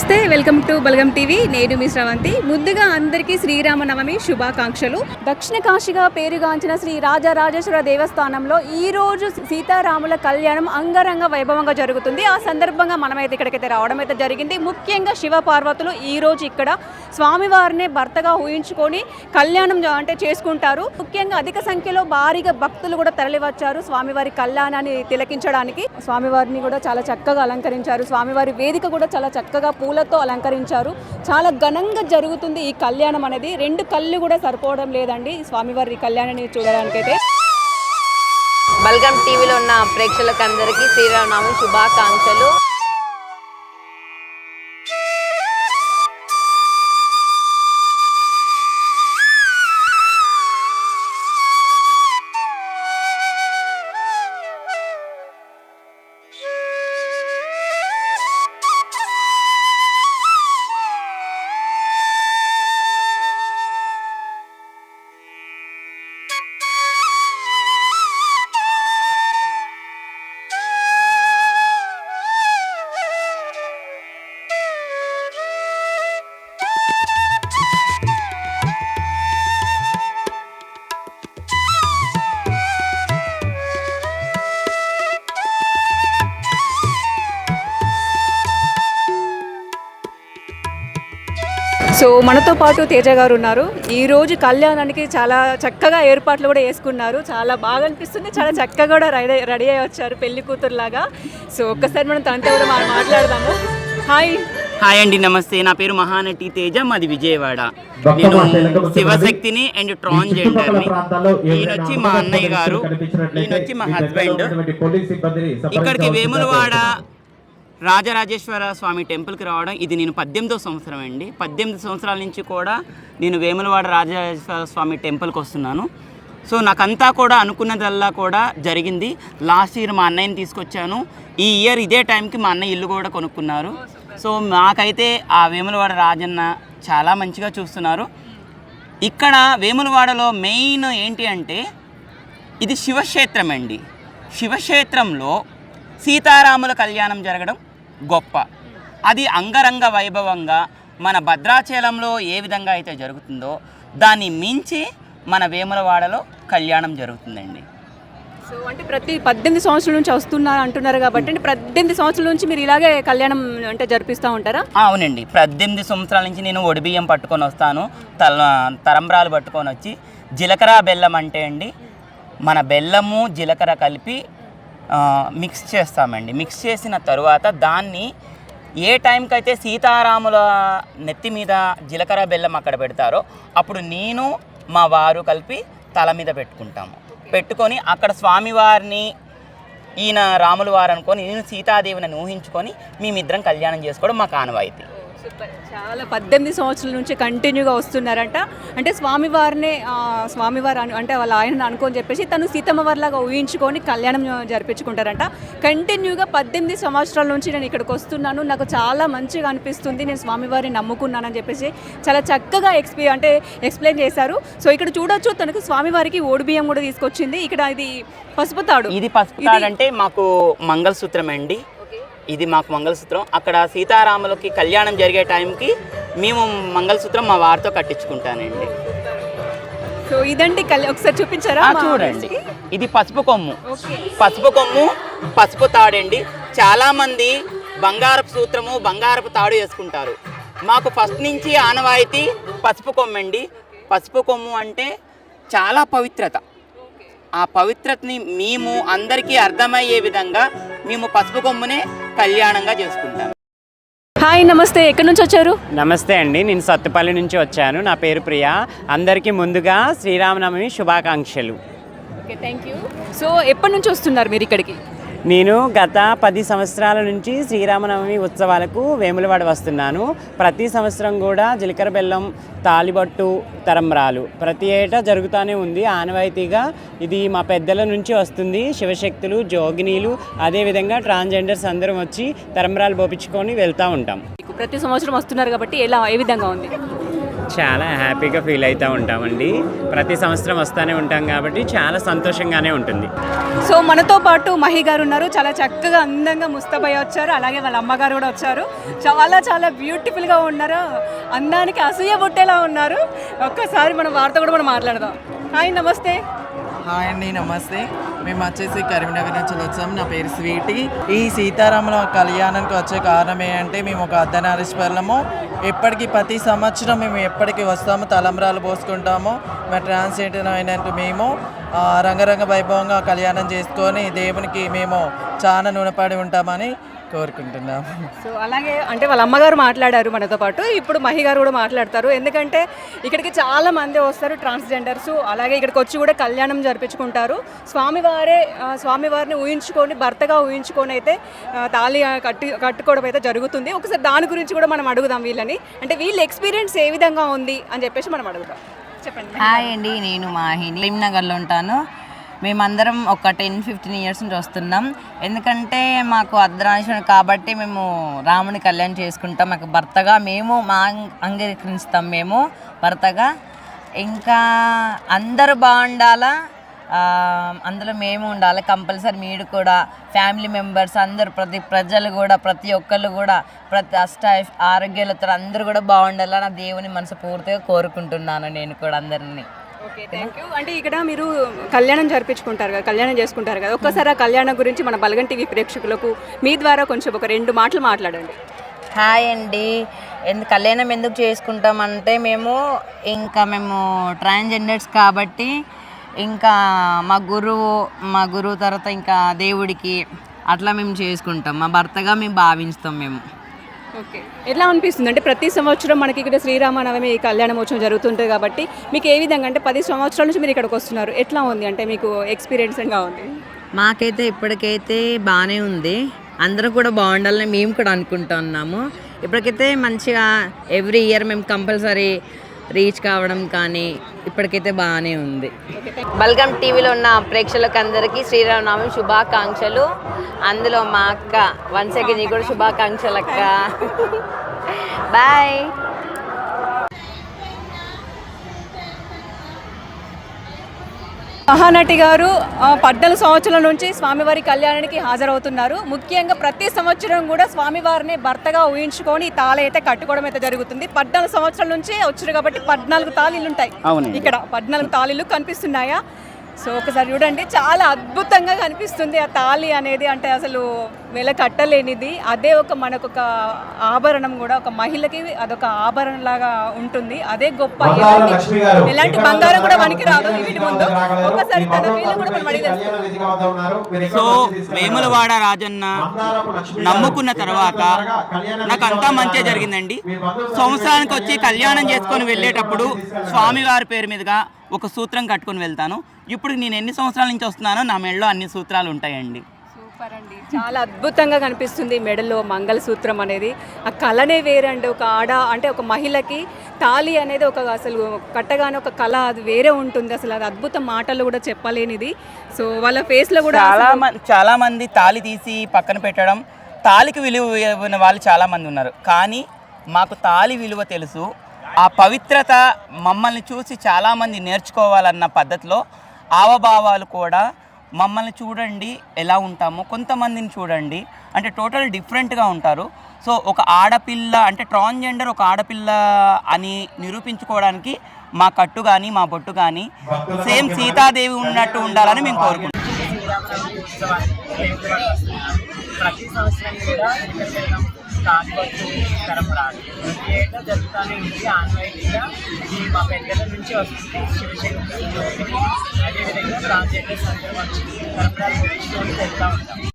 నమస్తే, welcome to Balagam TV. నేను మీ శ్రవంతి. ముందుగా అందరికీ శ్రీరామనవమి శుభాకాంక్షలు. దక్షిణ కాశీగా పేరుగాంచిన శ్రీ రాజరాజేశ్వర దేవస్థానంలో ఈ రోజు సీతారాముల కళ్యాణం అంగరంగ వైభవంగా జరుగుతుంది. ఆ సందర్భంగా మనమైతే ఇక్కడికైతే రావడం అయితే జరిగింది. ముఖ్యంగా శివ పార్వతులు ఈ రోజు ఇక్కడ స్వామివారిని భర్తగా ఊహించుకొని కళ్యాణం అంటే చేసుకుంటారు. ముఖ్యంగా అధిక సంఖ్యలో భారీగా భక్తులు కూడా తరలివచ్చారు స్వామివారి కళ్యాణాన్ని తిలకించడానికి. స్వామివారిని కూడా చాలా చక్కగా అలంకరించారు. స్వామివారి వేదిక కూడా చాలా చక్కగా పూలతో అలంకరించారు. చాలా ఘనంగా జరుగుతుంది ఈ కళ్యాణం అనేది. రెండు కళ్ళు కూడా సరిపోవడం లేదండి స్వామివారి కళ్యాణాన్ని చూడడానికైతే. బల్గం టీవీలో ఉన్న ప్రేక్షకులకు అందరికీ శ్రీరామనవమి శుభాకాంక్షలు. సో మనతో పాటు తేజ గారు ఉన్నారు. ఈరోజు కళ్యాణానికి చాలా చక్కగా ఏర్పాట్లు కూడా వేసుకున్నారు. చాలా బాగా అనిపిస్తుంది. చాలా చక్కగా కూడా రెడీ అయ్యి వచ్చారు పెళ్లి కూతురులాగా. సో ఒక్కసారి మనం తనతో కూడా మాట్లాడదాము. హాయ్ అండి, నమస్తే. నా పేరు మహానటి తేజ, మాది విజయవాడ. నేను శివశక్తిని అండ్ ట్రాన్స్జెండర్ని. ఈయన వచ్చి మా అన్నయ్య గారు, ఈయన వచ్చి మా హస్బెండ్. ఇక్కడికి వేములవాడ రాజరాజేశ్వర స్వామి టెంపుల్కి రావడం ఇది నేను 18వ సంవత్సరం అండి. 18 సంవత్సరాల నుంచి కూడా నేను వేములవాడ రాజరాజేశ్వర స్వామి టెంపుల్కి వస్తున్నాను. సో నాకంతా కూడా అనుకున్నదల్లా కూడా జరిగింది. లాస్ట్ ఇయర్ మా అన్నయ్యని తీసుకొచ్చాను. ఈ ఇయర్ ఇదే టైంకి మా అన్నయ్య ఇల్లు కూడా కొనుక్కున్నారు. సో నాకైతే ఆ వేములవాడ రాజన్న చాలా మంచిగా చూస్తున్నారు. ఇక్కడ వేములవాడలో మెయిన్ ఏంటి అంటే ఇది శివక్షేత్రం అండి. శివక్షేత్రంలో సీతారాముల కళ్యాణం జరగడం గొప్ప. అది అంగరంగ వైభవంగా మన భద్రాచలంలో ఏ విధంగా అయితే జరుగుతుందో దాన్ని మించి మన వేములవాడలో కళ్యాణం జరుగుతుందండి. సో అంటే ప్రతి 18 సంవత్సరాల నుంచి వస్తున్నారు అంటున్నారు కాబట్టి, అంటే 18 సంవత్సరాల నుంచి మీరు ఇలాగే కళ్యాణం అంటే జరిపిస్తూ ఉంటారా? అవునండి, 18 సంవత్సరాల నుంచి నేను ఒడిబియ్యం పట్టుకొని వస్తాను, తరంబ్రాలు పట్టుకొని వచ్చి జీలకర్ర బెల్లం అంటే అండి మన బెల్లము జీలకర్ర కలిపి మిక్స్ చేస్తామండి. మిక్స్ చేసిన తరువాత దాన్ని ఏ టైంకి అయితే సీతారాముల నెత్తి మీద జీలకర్ర బెల్లం అక్కడ పెడతారో అప్పుడు నేను మా వారు కలిపి తల మీద పెట్టుకొని అక్కడ స్వామివారిని ఈయన రాముల వారు అనుకొని నేను సీతాదేవిని ఊహించుకొని మేమిద్దరం కళ్యాణం చేసుకోవడం మాకు ఆనవాయితీ. చాలా 18 సంవత్సరాల నుంచి కంటిన్యూగా వస్తున్నారంట. అంటే స్వామివారిని స్వామివారు అంటే వాళ్ళ ఆయన అనుకొని చెప్పేసి తను సీతమ్మ వారిలాగా ఊహించుకొని కళ్యాణం జరిపించుకుంటారంట. కంటిన్యూగా 18 సంవత్సరాల నుంచి నేను ఇక్కడికి వస్తున్నాను, నాకు చాలా మంచిగా అనిపిస్తుంది, నేను స్వామివారిని నమ్ముకున్నానని చెప్పేసి చాలా చక్కగా ఎక్స్ప్లెయిన్ చేశారు. సో ఇక్కడ చూడొచ్చు, తనకు స్వామివారికి ఓడిబియ్యం కూడా తీసుకొచ్చింది. ఇక్కడ ఇది పసుపు తాడు. ఇది పసుపు తాడు అంటే మాకు మంగళసూత్రం అండి. ఇది మాకు మంగళసూత్రం. అక్కడ సీతారాములకి కళ్యాణం జరిగే టైంకి మేము మంగళసూత్రం మా వారితో కట్టించుకుంటానండి. సో ఇదండి ఒకసారి చూపించారా? చూడండి, ఇది పసుపు కొమ్ము. పసుపు తాడండి. చాలామంది బంగారపు సూత్రము బంగారపు తాడు వేసుకుంటారు. మాకు ఫస్ట్ నుంచి ఆనవాయితీ పసుపు కొమ్ము అండి. పసుపు కొమ్ము అంటే చాలా పవిత్రత. ఆ పవిత్రతని మేము అందరికీ అర్థమయ్యే విధంగా మేము పసుపు కొమ్మునే కళ్యాణంగా చేసుకుంటాం. హాయ్, నమస్తే. ఎక్కడి నుంచి వచ్చారు? నమస్తే అండి, నేను సత్తుపల్లి నుంచి వచ్చాను. నా పేరు ప్రియా. అందరికీ ముందుగా శ్రీరామనవమి శుభాకాంక్షలు. Okay, thank you. సో ఎప్పటి నుంచి వస్తున్నారు మీరు ఇక్కడికి? నేను గత 10 సంవత్సరాల నుంచి శ్రీరామనవమి ఉత్సవాలకు వేములవాడ వస్తున్నాను. ప్రతి సంవత్సరం కూడా జీలకర్ర బెల్లం, తాలిబొట్టు, తరంబ్రాలు ప్రతి ఏటా జరుగుతూనే ఉంది ఆనవాయితీగా. ఇది మా పెద్దల నుంచి వస్తుంది. శివశక్తులు, జోగినీలు, అదేవిధంగా ట్రాన్స్జెండర్స్ అందరం వచ్చి తరంబ్రాలు పోపించుకొని వెళ్తూ ఉంటాం. ప్రతి సంవత్సరం వస్తున్నారు కాబట్టి ఏ విధంగా ఉంది? చాలా హ్యాపీగా ఫీల్ అవుతూ ఉంటామండి. ప్రతి సంవత్సరం వస్తూనే ఉంటాం కాబట్టి చాలా సంతోషంగానే ఉంటుంది. సో మనతో పాటు మహి గారు ఉన్నారు. చాలా చక్కగా అందంగా ముస్తాబయ్య వచ్చారు. అలాగే వాళ్ళ అమ్మగారు కూడా వచ్చారు. చాలా చాలా బ్యూటిఫుల్గా ఉన్నారు. అందానికి అసూయ పుట్టేలా ఉన్నారు. ఒక్కసారి మనం వారితో కూడా మనం మాట్లాడదాం. హాయ్, నమస్తే. హాయ్ అండి, నమస్తే. మేము వచ్చేసి కరీంనగర్ నుంచి వచ్చాము. నా పేరు స్వీటీ. ఈ సీతారాముల కళ్యాణానికి వచ్చే కారణం ఏంటంటే మేము ఒక అర్ధనారీశ్వరులము. ఎప్పటికీ ప్రతి సంవత్సరం మేము ఎప్పటికీ వస్తాము, తలంబ్రాలు పోసుకుంటాము. మా ట్రాన్స్జెండర్ అయినందుకు మేము రంగరంగ వైభవంగా కళ్యాణం చేసుకొని దేవునికి మేము చాలా రుణపడి ఉంటామని కోరుకుంటున్నాము. సో అలాగే అంటే వాళ్ళ అమ్మగారు మాట్లాడారు మనతో పాటు. ఇప్పుడు మహి గారు కూడా మాట్లాడతారు. ఎందుకంటే ఇక్కడికి చాలా మంది వస్తారు ట్రాన్స్జెండర్స్. అలాగే ఇక్కడికి వచ్చి కూడా కళ్యాణం జరిపించుకుంటారు. స్వామివారిని ఊహించుకొని, భర్తగా ఊహించుకొని అయితే తాళి కట్టుకోవడం అయితే జరుగుతుంది. ఒకసారి దాని గురించి కూడా మనం అడుగుదాం వీళ్ళని. అంటే వీళ్ళ ఎక్స్పీరియన్స్ ఏ విధంగా ఉంది అని చెప్పేసి మనం అడుగుదాం. చెప్పండి. హాయ్ అండి, నేను మాహిని, కరీంనగర్లో ఉంటాను. మేమందరం ఒక 10-15 ఇయర్స్ నుంచి వస్తున్నాం. ఎందుకంటే మాకు అర్ధనారీశ్వరుడు కాబట్టి మేము రాముని కళ్యాణం చేసుకుంటాం. మాకు భర్తగా మేము అంగీకరిస్తాం, మేము భర్తగా. ఇంకా అందరూ బాగుండాలా, అందులో మేము ఉండాలి కంపల్సరీ. మీరు కూడా ఫ్యామిలీ మెంబర్స్ అందరూ, ప్రజలు కూడా, ప్రతి ఒక్కళ్ళు కూడా, ఆరోగ్యాలతో అందరూ కూడా బాగుండాలని నా దేవుని మనస్ఫూర్తిగా కోరుకుంటున్నాను నేను కూడా అందరినీ. Okay, thank you. అంటే ఇక్కడ మీరు కళ్యాణం జరిపించుకుంటారు కదా, కళ్యాణం చేసుకుంటారు కదా, ఒక్కసారి ఆ కళ్యాణం గురించి మన బలగం టీవీ ప్రేక్షకులకు మీ ద్వారా కొంచెం ఒక 2 మాటలు మాట్లాడండి. హాయ్ అండి. కళ్యాణం ఎందుకు చేసుకుంటామంటే మేము ట్రాన్స్జెండర్స్ కాబట్టి, ఇంకా మా గురువు తర్వాత ఇంకా దేవుడికి అట్లా మేము చేసుకుంటాం. మా భర్తగా మేము భావిస్తాం మేము. ఓకే, ఎట్లా అనిపిస్తుంది అంటే ప్రతి సంవత్సరం మనకి ఇక్కడ శ్రీరామనవమి కళ్యాణమోత్సవం జరుగుతుంటుంది కాబట్టి మీకు ఏ విధంగా అంటే 10 సంవత్సరాల నుంచి మీరు ఇక్కడికి వస్తున్నారు, ఎట్లా ఉంది అంటే మీకు ఎక్స్పీరియన్స్గా ఉంది? మాకైతే ఇప్పటికైతే బాగానే ఉంది. అందరూ కూడా బాగుండాలని మేము కూడా అనుకుంటున్నాము. ఇప్పటికైతే మంచిగా ఎవ్రీ ఇయర్ మేము కంపల్సరీ రీచ్ కావడం కానీ ఇప్పటికైతే బాగానే ఉంది. బల్గం టీవీలో ఉన్న ప్రేక్షకులకు అందరికీ శ్రీరామనవమి శుభాకాంక్షలు. అందులో మా అక్క వన్స్ అగైన్ నీకు కూడా శుభాకాంక్షలు అక్క. బాయ్. మహానటి గారు 14 సంవత్సరాల నుంచి స్వామివారి కళ్యాణానికి హాజరవుతున్నారు. ముఖ్యంగా ప్రతి సంవత్సరం కూడా స్వామివారిని భర్తగా ఊహించుకొని తాళి అయితే కట్టుకోవడం అయితే జరుగుతుంది. 14 సంవత్సరాల నుంచి వచ్చారు కాబట్టి 14 తాళీలు ఉంటాయి. ఇక్కడ 14 తాళీలు కనిపిస్తున్నాయా? సో ఒకసారి చూడండి, చాలా అద్భుతంగా కనిపిస్తుంది ఆ తాళి అనేది. అంటే అసలు వెల కట్టలేనిది. అదే మనకొక ఆభరణం కూడా, ఒక మహిళకి అదొక ఆభరణం లాగా ఉంటుంది. అదే గొప్ప. ఎలాంటి బంగారం కూడా మనకి రాదు వీటి ముందు. ఒకసారి తన వీళ్ళు కూడా మనం అడిగి. సో వేములవాడ రాజన్న నమ్ముకున్న తర్వాత నాకు అంతా మంచిగా జరిగిందండి. సంవత్సరానికి వచ్చి కళ్యాణం చేసుకొని వెళ్ళేటప్పుడు స్వామివారి పేరు మీదుగా ఒక సూత్రం కట్టుకొని వెళ్తాను. ఇప్పుడు నేను ఎన్ని సంవత్సరాల నుంచి వస్తున్నానో నా మెడలో అన్ని సూత్రాలు ఉంటాయండి. సూపర్ అండి, చాలా అద్భుతంగా కనిపిస్తుంది మెడలో మంగళసూత్రం అనేది. ఆ కళనే వేరండి. ఒక మహిళకి తాళి అనేది అసలు కట్టగానే ఒక కళ, అది వేరే ఉంటుంది. అసలు అది అద్భుతం, మాటలు కూడా చెప్పలేనిది. సో వాళ్ళ ఫేస్లో కూడా చాలా మంది తాళి తీసి పక్కన పెట్టడం, తాళికి విలువ వాళ్ళు చాలా మంది ఉన్నారు. కానీ మాకు తాళి విలువ తెలుసు. ఆ పవిత్రత మమ్మల్ని చూసి చాలామంది నేర్చుకోవాలన్న పద్ధతిలో ఆవభావాలు కూడా మమ్మల్ని చూడండి ఎలా ఉంటామో, కొంతమందిని చూడండి అంటే టోటల్ డిఫరెంట్గా ఉంటారు. సో ఒక ఆడపిల్ల అంటే ట్రాన్స్జెండర్ ఒక ఆడపిల్ల అని నిరూపించుకోవడానికి మా కట్టు కానీ మా బొట్టు కానీ సేమ్ సీతాదేవి ఉన్నట్టు ఉండాలని మేము కోరుకుంటున్నాం. ప్రతి సంవత్సరం కూడా తాలిబొట్టు తరంబరాలు ఏటా జరుగుతూనే ఉంది. ఆన్వైటీగా ఇది మా పెద్దల నుంచి వస్తుంది. శివశంకర్ అదేవిధంగా ట్రాన్స్జెండర్స్ అందరూ వచ్చి తరంబరాలు గురించి వెళ్తూ ఉంటాం.